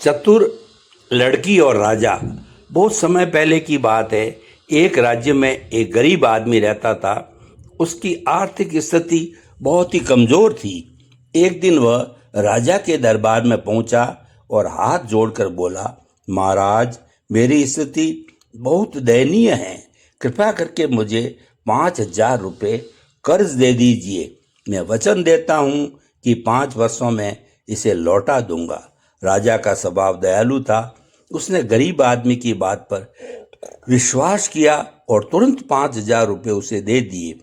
चतुर लड़की और राजा। बहुत समय पहले की बात है। एक राज्य में एक गरीब आदमी रहता था। उसकी आर्थिक स्थिति बहुत ही कमजोर थी। एक दिन वह राजा के दरबार में पहुंचा और हाथ जोड़कर बोला, महाराज, मेरी स्थिति बहुत दयनीय है। कृपया करके मुझे 5,000 रुपये कर्ज दे दीजिए। मैं वचन देता हूं कि 5 वर्षों में इसे लौटा दूंगा। राजा का स्वभाव दयालु था। उसने गरीब आदमी की बात पर विश्वास किया और तुरंत 5,000 रुपये उसे दे दिए।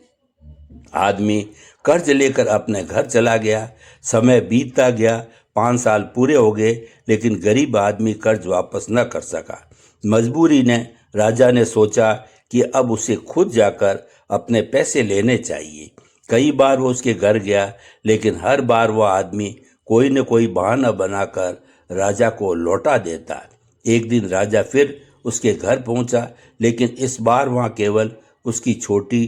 आदमी कर्ज लेकर अपने घर चला गया। समय बीतता गया। 5 साल पूरे हो गए, लेकिन गरीब आदमी कर्ज वापस न कर सका। मजबूरी ने राजा ने सोचा कि अब उसे खुद जाकर अपने पैसे लेने चाहिए। कई बार वो उसके घर गया, लेकिन हर बार वह आदमी कोई न कोई बहाना बनाकर राजा को लौटा देता। एक दिन राजा फिर उसके घर पहुंचा, लेकिन इस बार वहां केवल उसकी छोटी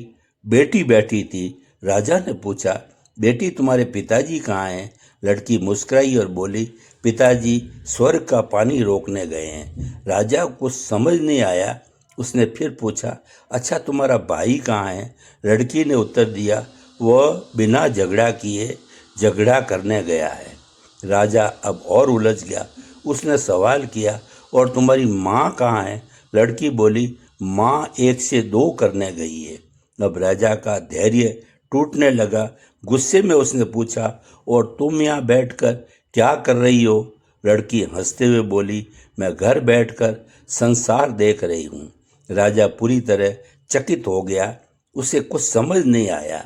बेटी बैठी थी। राजा ने पूछा, बेटी, तुम्हारे पिताजी कहाँ हैं? लड़की मुस्कुराई और बोली, पिताजी स्वर्ग का पानी रोकने गए हैं। राजा को कुछ समझ नहीं आया। उसने फिर पूछा, अच्छा, तुम्हारा भाई कहाँ है? लड़की ने उत्तर दिया, वह बिना झगड़ा किए झगड़ा करने गया है। राजा अब और उलझ गया। उसने सवाल किया, और तुम्हारी माँ कहाँ है? लड़की बोली, माँ 1 से 2 करने गई है। अब राजा का धैर्य टूटने लगा। गुस्से में उसने पूछा, और तुम यहाँ बैठकर क्या कर रही हो? लड़की हंसते हुए बोली, मैं घर बैठकर संसार देख रही हूँ। राजा पूरी तरह चकित हो गया। उसे कुछ समझ नहीं आया।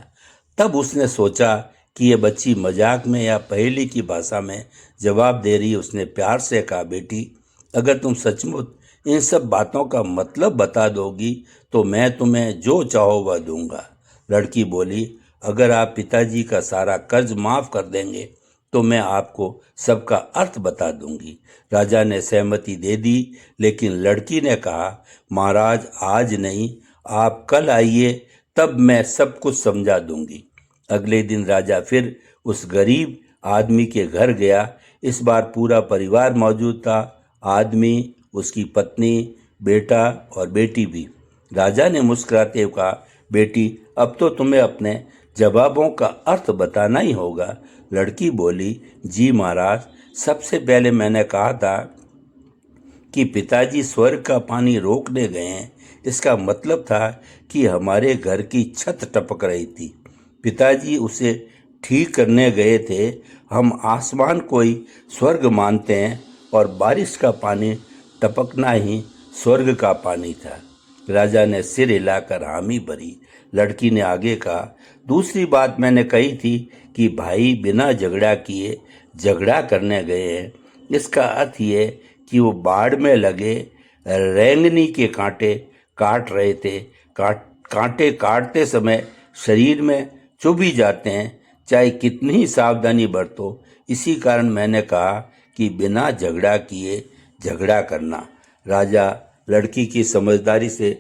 तब उसने सोचा कि ये बच्ची मजाक में या पहेली की भाषा में जवाब दे रही। उसने प्यार से कहा, बेटी, अगर तुम सचमुच इन सब बातों का मतलब बता दोगी तो मैं तुम्हें जो चाहो वह दूंगा। लड़की बोली, अगर आप पिताजी का सारा कर्ज माफ कर देंगे तो मैं आपको सबका अर्थ बता दूंगी। राजा ने सहमति दे दी, लेकिन लड़की ने कहा, महाराज, आज नहीं, आप कल आइए, तब मैं सब कुछ समझा दूंगी। अगले दिन राजा फिर उस गरीब आदमी के घर गया। इस बार पूरा परिवार मौजूद था। आदमी, उसकी पत्नी, बेटा और बेटी भी। राजा ने मुस्कुराते हुए कहा, बेटी, अब तो तुम्हें अपने जवाबों का अर्थ बताना ही होगा। लड़की बोली, जी महाराज, सबसे पहले मैंने कहा था कि पिताजी स्वर्ग का पानी रोकने गए हैं। इसका मतलब था कि हमारे घर की छत टपक रही थी। पिताजी उसे ठीक करने गए थे। हम आसमान को ही स्वर्ग मानते हैं और बारिश का पानी टपकना ही स्वर्ग का पानी था। राजा ने सिर हिलाकर हामी भरी। लड़की ने आगे कहा, दूसरी बात मैंने कही थी कि भाई बिना झगड़ा किए झगड़ा करने गए हैं। इसका अर्थ ये कि वो बाढ़ में लगे रेंगनी के कांटे काट रहे थे। कांटे काटते समय शरीर में चुभ ही जाते हैं, चाहे कितनी ही सावधानी बरतो। इसी कारण मैंने कहा कि बिना झगड़ा किए झगड़ा करना। राजा लड़की की समझदारी से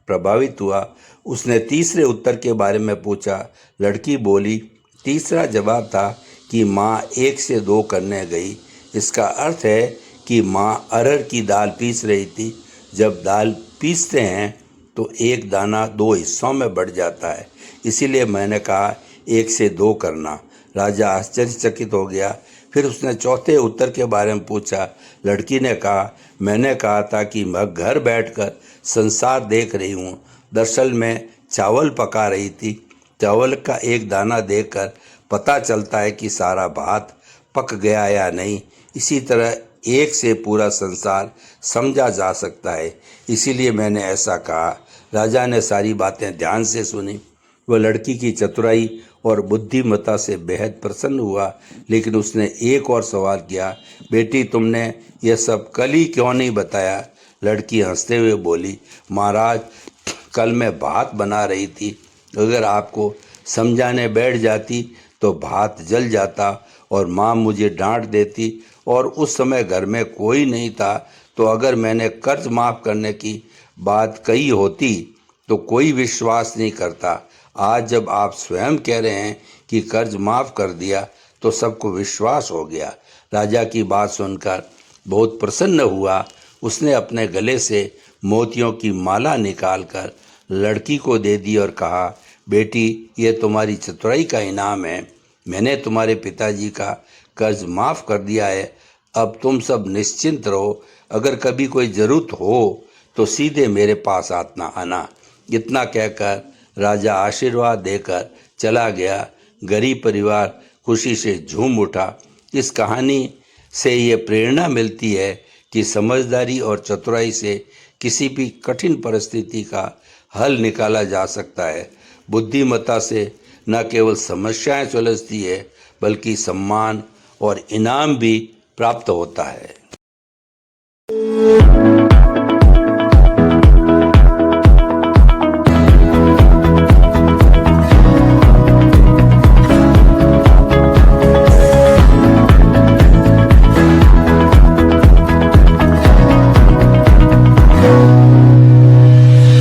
प्रभावित हुआ। उसने तीसरे उत्तर के बारे में पूछा। लड़की बोली, तीसरा जवाब था कि माँ 1 से 2 करने गई। इसका अर्थ है कि माँ अरहर की दाल पीस रही थी। जब दाल पीसते हैं तो एक दाना 2 हिस्सों में बढ़ जाता है, इसीलिए मैंने कहा 1 से 2 करना। राजा आश्चर्यचकित हो गया। फिर उसने चौथे उत्तर के बारे में पूछा। लड़की ने कहा, मैंने कहा था कि मैं घर बैठकर संसार देख रही हूँ। दरअसल मैं चावल पका रही थी। चावल का एक दाना देखकर पता चलता है कि सारा भात पक गया या नहीं। इसी तरह 1 से पूरा संसार समझा जा सकता है, इसीलिए मैंने ऐसा कहा। राजा ने सारी बातें ध्यान से सुनी। वह लड़की की चतुराई और बुद्धिमत्ता से बेहद प्रसन्न हुआ, लेकिन उसने एक और सवाल किया, बेटी, तुमने यह सब कल ही क्यों नहीं बताया? लड़की हंसते हुए बोली, महाराज, कल मैं भात बना रही थी। अगर आपको समझाने बैठ जाती तो भात जल जाता और माँ मुझे डांट देती, और उस समय घर में कोई नहीं था। तो अगर मैंने कर्ज माफ़ करने की बात कही होती तो कोई विश्वास नहीं करता। आज जब आप स्वयं कह रहे हैं कि कर्ज माफ़ कर दिया तो सबको विश्वास हो गया। राजा की बात सुनकर बहुत प्रसन्न हुआ। उसने अपने गले से मोतियों की माला निकालकर लड़की को दे दी और कहा, बेटी, ये तुम्हारी चतुराई का इनाम है। मैंने तुम्हारे पिताजी का कर्ज माफ कर दिया है। अब तुम सब निश्चिंत रहो। अगर कभी कोई जरूरत हो तो सीधे मेरे पास आना। इतना कहकर राजा आशीर्वाद देकर चला गया। गरीब परिवार खुशी से झूम उठा। इस कहानी से ये प्रेरणा मिलती है कि समझदारी और चतुराई से किसी भी कठिन परिस्थिति का हल निकाला जा सकता है। बुद्धिमत्ता से न केवल समस्याएं सुलझती है, बल्कि सम्मान और इनाम भी प्राप्त होता है।